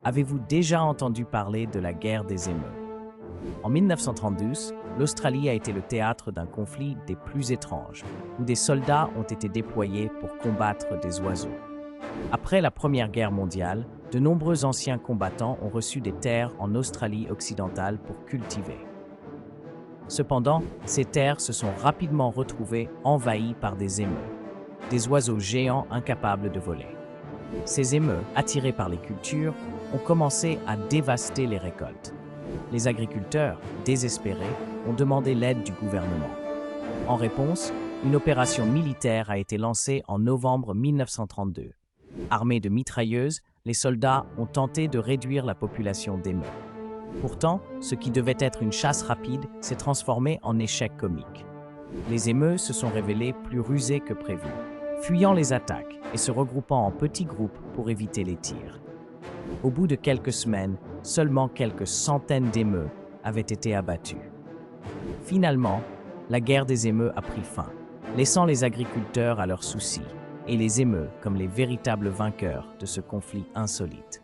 Avez-vous déjà entendu parler de la guerre des émeutes? En 1932, l'Australie a été le théâtre d'un conflit des plus étranges, où des soldats ont été déployés pour combattre des oiseaux. Après la Première Guerre mondiale, de nombreux anciens combattants ont reçu des terres en Australie occidentale pour cultiver. Cependant, ces terres se sont rapidement retrouvées envahies par des émeutes, des oiseaux géants incapables de voler. Ces émeutes, attirés par les cultures, ont commencé à dévaster les récoltes. Les agriculteurs, désespérés, ont demandé l'aide du gouvernement. En réponse, une opération militaire a été lancée en novembre 1932. Armés de mitrailleuses, les soldats ont tenté de réduire la population d'émeutes. Pourtant, ce qui devait être une chasse rapide s'est transformé en échec comique. Les émeutes se sont révélés plus rusés que prévu, fuyant les attaques et se regroupant en petits groupes pour éviter les tirs. Au bout de quelques semaines, seulement quelques centaines d'émeutes avaient été abattus. Finalement, la guerre des émeutes a pris fin, laissant les agriculteurs à leurs soucis et les émeutes comme les véritables vainqueurs de ce conflit insolite.